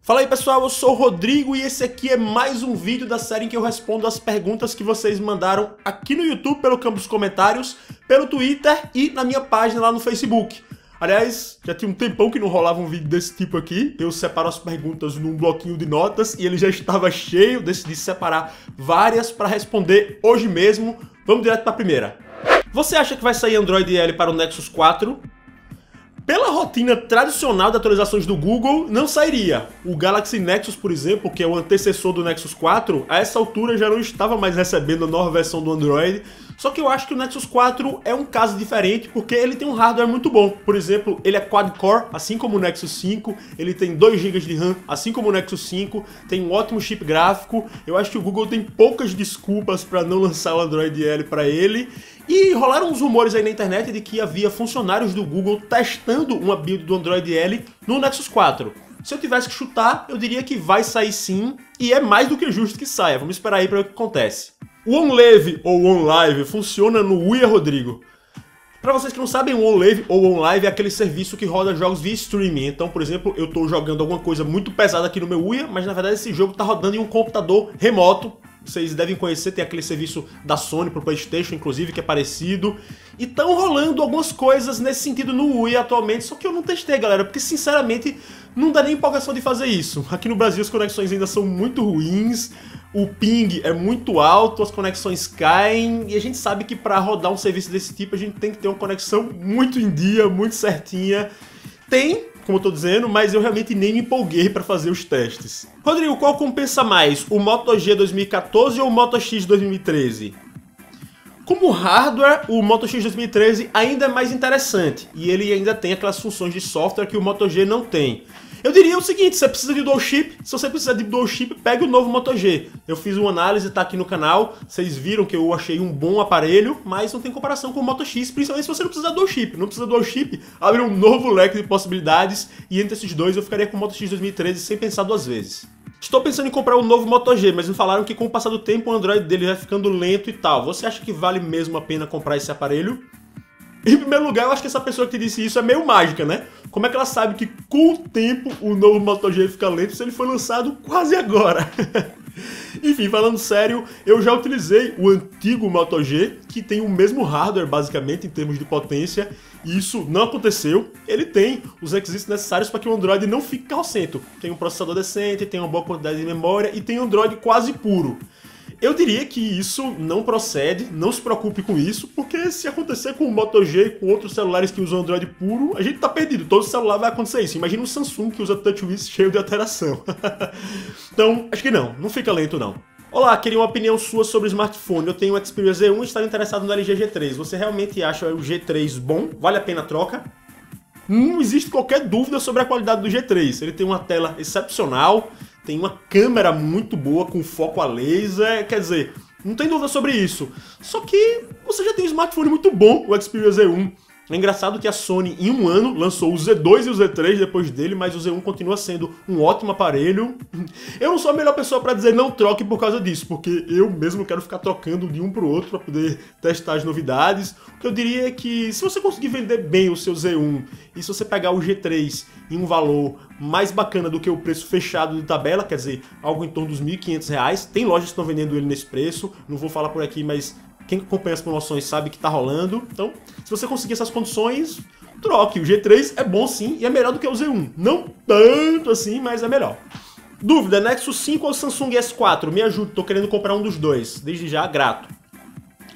Fala aí pessoal, eu sou o Rodrigo e esse aqui é mais um vídeo da série em que eu respondo as perguntas que vocês mandaram aqui no YouTube, pelo campo dos comentários, pelo Twitter e na minha página lá no Facebook. Aliás, já tinha um tempão que não rolava um vídeo desse tipo aqui. Eu separo as perguntas num bloquinho de notas e ele já estava cheio. Decidi separar várias para responder hoje mesmo. Vamos direto para a primeira. Você acha que vai sair Android L para o Nexus 4? Pela rotina tradicional de atualizações do Google, não sairia. O Galaxy Nexus, por exemplo, que é o antecessor do Nexus 4, a essa altura já não estava mais recebendo a nova versão do Android. Só que eu acho que o Nexus 4 é um caso diferente porque ele tem um hardware muito bom. Por exemplo, ele é quad-core, assim como o Nexus 5, ele tem 2 GB de RAM, assim como o Nexus 5, tem um ótimo chip gráfico. Eu acho que o Google tem poucas desculpas para não lançar o Android L para ele. E rolaram uns rumores aí na internet de que havia funcionários do Google testando uma build do Android L no Nexus 4. Se eu tivesse que chutar, eu diria que vai sair sim, e é mais do que justo que saia. Vamos esperar aí para ver o que acontece. O OnLive ou OnLive funciona no Uia, Rodrigo? Para vocês que não sabem, o OnLive ou OnLive é aquele serviço que roda jogos via streaming. Então, por exemplo, eu estou jogando alguma coisa muito pesada aqui no meu Uia, mas na verdade esse jogo está rodando em um computador remoto. Vocês devem conhecer, tem aquele serviço da Sony pro PlayStation, inclusive, que é parecido. E estão rolando algumas coisas nesse sentido no Uia atualmente, só que eu não testei, galera, porque sinceramente não dá nem empolgação de fazer isso. Aqui no Brasil as conexões ainda são muito ruins, o ping é muito alto, as conexões caem, e a gente sabe que para rodar um serviço desse tipo a gente tem que ter uma conexão muito em dia, muito certinha. Tem, como eu tô dizendo, mas eu realmente nem me empolguei para fazer os testes. Rodrigo, qual compensa mais, o Moto G 2014 ou o Moto X 2013? Como hardware, o Moto X 2013 ainda é mais interessante, e ele ainda tem aquelas funções de software que o Moto G não tem. Eu diria o seguinte, você precisa de dual chip, se você precisa de dual chip, pegue o novo Moto G. Eu fiz uma análise, tá aqui no canal, vocês viram que eu achei um bom aparelho, mas não tem comparação com o Moto X, principalmente se você não precisa de dual chip. Não precisa de dual chip, abre um novo leque de possibilidades, e entre esses dois eu ficaria com o Moto X 2013 sem pensar duas vezes. Estou pensando em comprar um novo Moto G, mas me falaram que com o passar do tempo o Android dele vai ficando lento e tal. Você acha que vale mesmo a pena comprar esse aparelho? Em primeiro lugar, eu acho que essa pessoa que te disse isso é meio mágica, né? Como é que ela sabe que com o tempo o novo Moto G fica lento se ele foi lançado quase agora? Enfim, falando sério, eu já utilizei o antigo Moto G, que tem o mesmo hardware basicamente em termos de potência, e isso não aconteceu. Ele tem os requisitos necessários para que o Android não fique carrocento. Tem um processador decente, tem uma boa quantidade de memória e tem um Android quase puro. Eu diria que isso não procede, não se preocupe com isso, porque se acontecer com o Moto G e com outros celulares que usam Android puro, a gente tá perdido, todo celular vai acontecer isso. Imagina um Samsung que usa TouchWiz cheio de alteração. Então, acho que não fica lento não. Olá, queria uma opinião sua sobre o smartphone. Eu tenho o Xperia Z1 e estava interessado no LG G3. Você realmente acha o G3 bom? Vale a pena a troca? Não existe qualquer dúvida sobre a qualidade do G3. Ele tem uma tela excepcional, tem uma câmera muito boa com foco a laser, quer dizer, não tem dúvida sobre isso. Só que você já tem um smartphone muito bom, o Xperia Z1. É engraçado que a Sony, em um ano, lançou o Z2 e o Z3 depois dele, mas o Z1 continua sendo um ótimo aparelho. Eu não sou a melhor pessoa para dizer não troque por causa disso, porque eu mesmo quero ficar trocando de um para o outro para poder testar as novidades. O que eu diria é que se você conseguir vender bem o seu Z1 e se você pegar o G3 em um valor mais bacana do que o preço fechado de tabela, quer dizer, algo em torno dos R$ 1.500, tem lojas que estão vendendo ele nesse preço, não vou falar por aqui, mas quem acompanha as promoções sabe que tá rolando. Então, se você conseguir essas condições, troque. O G3 é bom sim e é melhor do que o Z1. Não tanto assim, mas é melhor. Dúvida, Nexus 5 ou Samsung S4? Me ajude, tô querendo comprar um dos dois. Desde já, grato.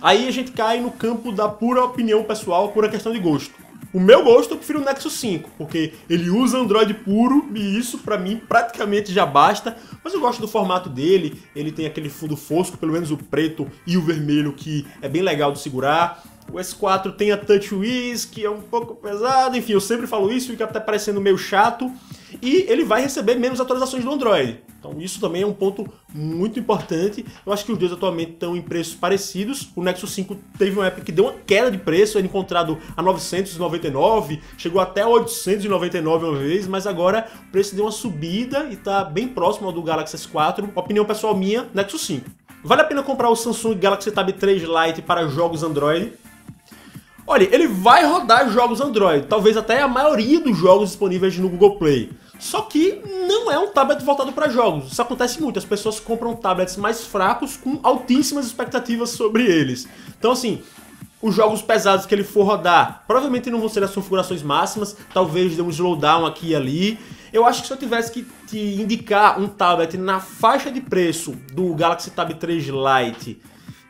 Aí a gente cai no campo da pura opinião pessoal, pura questão de gosto. O meu gosto, eu prefiro o Nexus 5, porque ele usa Android puro e isso pra mim praticamente já basta, mas eu gosto do formato dele, ele tem aquele fundo fosco, pelo menos o preto e o vermelho, que é bem legal de segurar. O S4 tem a TouchWiz, que é um pouco pesado, enfim, eu sempre falo isso, fica até parecendo meio chato, e ele vai receber menos atualizações do Android. Então isso também é um ponto muito importante. Eu acho que os dois atualmente estão em preços parecidos. O Nexus 5 teve uma época que deu uma queda de preço, ele encontrado a 999, chegou até a 899 uma vez, mas agora o preço deu uma subida e está bem próximo ao do Galaxy S4. Opinião pessoal minha, Nexus 5. Vale a pena comprar o Samsung Galaxy Tab 3 Lite para jogos Android? Olha, ele vai rodar jogos Android, talvez até a maioria dos jogos disponíveis no Google Play. Só que não é um tablet voltado para jogos. Isso acontece muito, as pessoas compram tablets mais fracos com altíssimas expectativas sobre eles. Então assim, os jogos pesados que ele for rodar provavelmente não vão ser as configurações máximas, talvez dê um slowdown aqui e ali. Eu acho que se eu tivesse que te indicar um tablet na faixa de preço do Galaxy Tab 3 Lite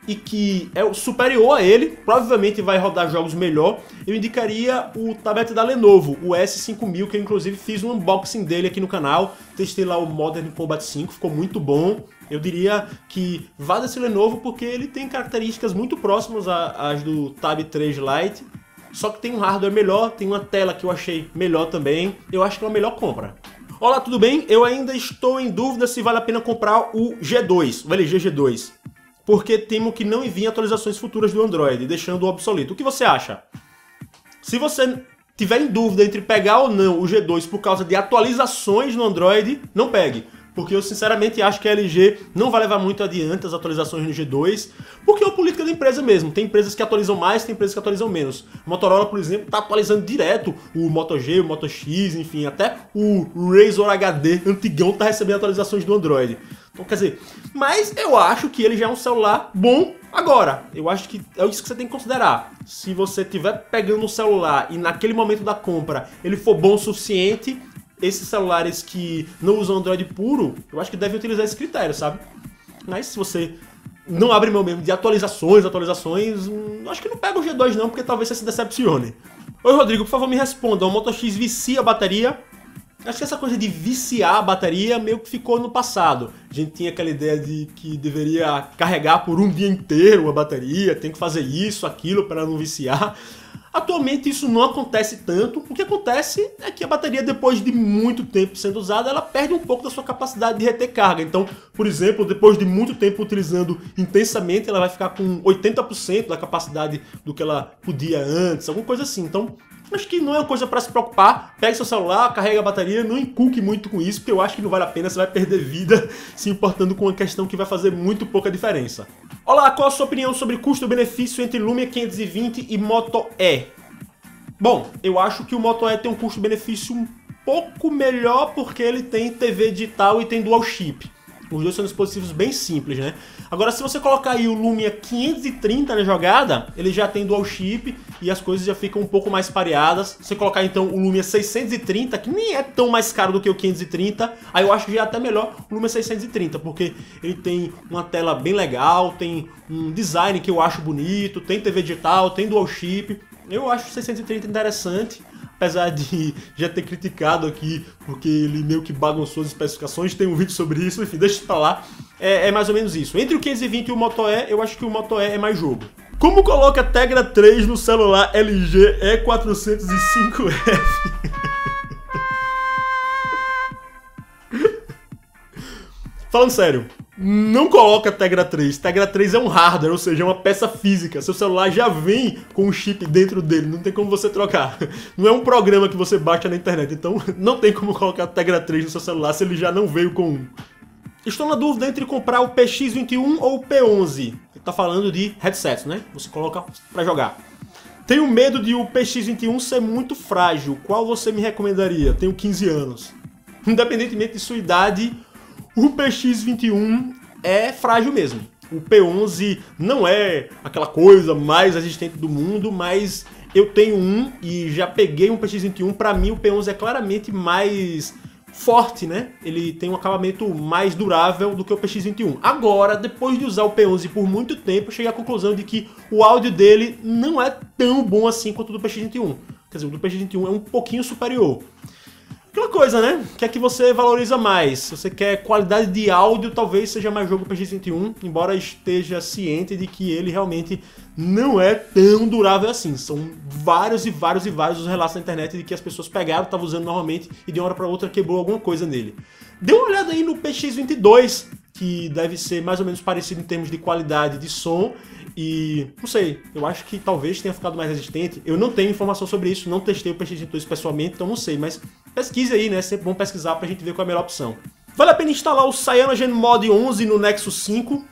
e que é o superior a ele, provavelmente vai rodar jogos melhor, eu indicaria o tablet da Lenovo, o S5000, que eu inclusive fiz um unboxing dele aqui no canal, testei lá o Modern Combat 5, ficou muito bom. Eu diria que vá desse Lenovo porque ele tem características muito próximas às do Tab 3 Lite, só que tem um hardware melhor, tem uma tela que eu achei melhor também, eu acho que é uma melhor compra. Olá, tudo bem? Eu ainda estou em dúvida se vale a pena comprar o G2, o LG G2. Porque temo que não enviem atualizações futuras do Android, deixando-o obsoleto. O que você acha? Se você tiver em dúvida entre pegar ou não o G2 por causa de atualizações no Android, não pegue. Porque eu sinceramente acho que a LG não vai levar muito adiante as atualizações no G2, porque é a política da empresa mesmo. Tem empresas que atualizam mais, tem empresas que atualizam menos. A Motorola, por exemplo, está atualizando direto o Moto G, o Moto X, enfim, até o Razr HD antigão está recebendo atualizações do Android. Então, quer dizer, mas eu acho que ele já é um celular bom agora. Eu acho que é isso que você tem que considerar. Se você estiver pegando um celular e naquele momento da compra ele for bom o suficiente, esses celulares que não usam Android puro, eu acho que devem utilizar esse critério, sabe? Mas se você não abre mão mesmo de atualizações, acho que não pega o G2 não, porque talvez você se decepcione. Oi, Rodrigo, por favor me responda, o Moto X vicia a bateria? Acho que essa coisa de viciar a bateria meio que ficou no passado. A gente tinha aquela ideia de que deveria carregar por um dia inteiro a bateria, tem que fazer isso, aquilo para não viciar. Atualmente isso não acontece tanto. O que acontece é que a bateria, depois de muito tempo sendo usada, ela perde um pouco da sua capacidade de reter carga. Então, por exemplo, depois de muito tempo utilizando intensamente, ela vai ficar com 80% da capacidade do que ela podia antes, alguma coisa assim. Então, acho que não é uma coisa para se preocupar. Pegue seu celular, carrega a bateria, não encuque muito com isso, porque eu acho que não vale a pena, você vai perder vida se importando com uma questão que vai fazer muito pouca diferença. Olá, qual a sua opinião sobre custo-benefício entre Lumia 520 e Moto E? Bom, eu acho que o Moto E tem um custo-benefício um pouco melhor porque ele tem TV digital e tem dual chip. Os dois são dispositivos bem simples, né? Agora, se você colocar aí o Lumia 530 na jogada, ele já tem dual chip e as coisas já ficam um pouco mais pareadas. Se você colocar então o Lumia 630, que nem é tão mais caro do que o 530, aí eu acho que já é até melhor o Lumia 630, porque ele tem uma tela bem legal, tem um design que eu acho bonito, tem TV digital, tem dual chip. Eu acho o 630 interessante. Apesar de já ter criticado aqui, porque ele meio que bagunçou as especificações, tem um vídeo sobre isso, enfim, deixa isso pra lá. É mais ou menos isso. Entre o 520 e o Moto E, eu acho que o Moto E é mais jogo. Como coloca Tegra 3 no celular LG E405F? Falando sério, não coloca Tegra 3. Tegra 3 é um hardware, ou seja, é uma peça física. Seu celular já vem com um chip dentro dele, não tem como você trocar. Não é um programa que você baixa na internet, então não tem como colocar Tegra 3 no seu celular se ele já não veio com um. Estou na dúvida entre comprar o PX21 ou o P11. Ele tá falando de headsets, né? Você coloca pra jogar. Tenho medo de o PX21 ser muito frágil. Qual você me recomendaria? Tenho 15 anos. Independentemente de sua idade, o PX21 é frágil mesmo. O P11 não é aquela coisa mais resistente do mundo, mas eu tenho um e já peguei um PX21. Para mim o P11 é claramente mais forte, né? Ele tem um acabamento mais durável do que o PX21. Agora, depois de usar o P11 por muito tempo, eu cheguei à conclusão de que o áudio dele não é tão bom assim quanto o do PX21. Quer dizer, o do PX21 é um pouquinho superior. Aquela coisa, né? O que é que você valoriza mais? Se você quer qualidade de áudio, talvez seja mais jogo PX21, embora esteja ciente de que ele realmente não é tão durável assim. São vários os relatos na internet de que as pessoas pegaram, estavam usando normalmente e de uma hora para outra quebrou alguma coisa nele. Dê uma olhada aí no PX22, que deve ser mais ou menos parecido em termos de qualidade de som. E, não sei, eu acho que talvez tenha ficado mais resistente. Eu não tenho informação sobre isso, não testei o PX22 pessoalmente, então não sei, mas pesquise aí, né? É sempre bom pesquisar pra gente ver qual é a melhor opção. Vale a pena instalar o CyanogenMod 11 no Nexus 5?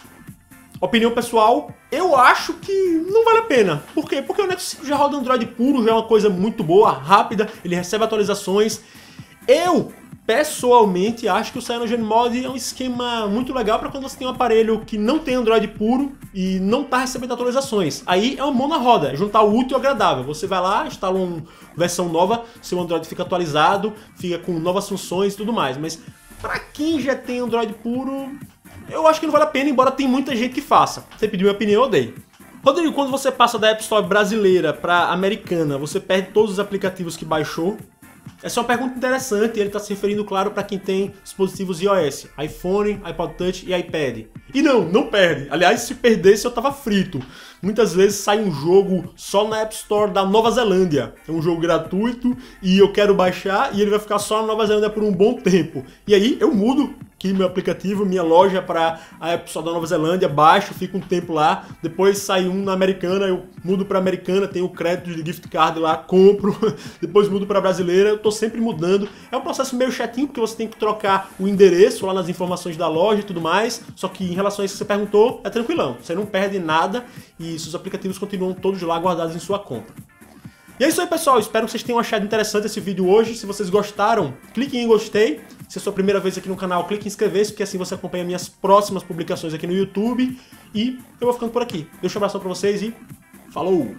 Opinião pessoal, eu acho que não vale a pena. Por quê? Porque o Nexus 5 já roda Android puro, já é uma coisa muito boa, rápida, ele recebe atualizações. Eu, pessoalmente, acho que o CyanogenMod é um esquema muito legal para quando você tem um aparelho que não tem Android puro e não está recebendo atualizações. Aí é uma mão na roda, é juntar o útil e o agradável. Você vai lá, instala uma versão nova, seu Android fica atualizado, fica com novas funções e tudo mais. Mas para quem já tem Android puro, eu acho que não vale a pena, embora tem muita gente que faça. Você pediu minha opinião, eu dei. Rodrigo, quando você passa da App Store brasileira para americana, você perde todos os aplicativos que baixou? Essa é uma pergunta interessante e ele está se referindo, claro, para quem tem dispositivos iOS, iPhone, iPod Touch e iPad. E não perde. Aliás, se perdesse eu tava frito. Muitas vezes sai um jogo só na App Store da Nova Zelândia. É um jogo gratuito e eu quero baixar e ele vai ficar só na Nova Zelândia por um bom tempo. E aí eu mudo aqui meu aplicativo, minha loja para a App Store da Nova Zelândia, baixo, fico um tempo lá, depois sai um na americana, eu mudo para americana, tenho o crédito de gift card lá, compro, depois mudo para brasileira, eu tô sempre mudando. É um processo meio chatinho, porque você tem que trocar o endereço lá nas informações da loja e tudo mais, só que em relação a isso que você perguntou, é tranquilão, você não perde nada e seus aplicativos continuam todos lá guardados em sua conta. E é isso aí, pessoal, espero que vocês tenham achado interessante esse vídeo hoje. Se vocês gostaram, cliquem em gostei. Se é a sua primeira vez aqui no canal, clique em inscrever-se, porque assim você acompanha minhas próximas publicações aqui no YouTube. E eu vou ficando por aqui. Deixo um abração pra vocês e falou!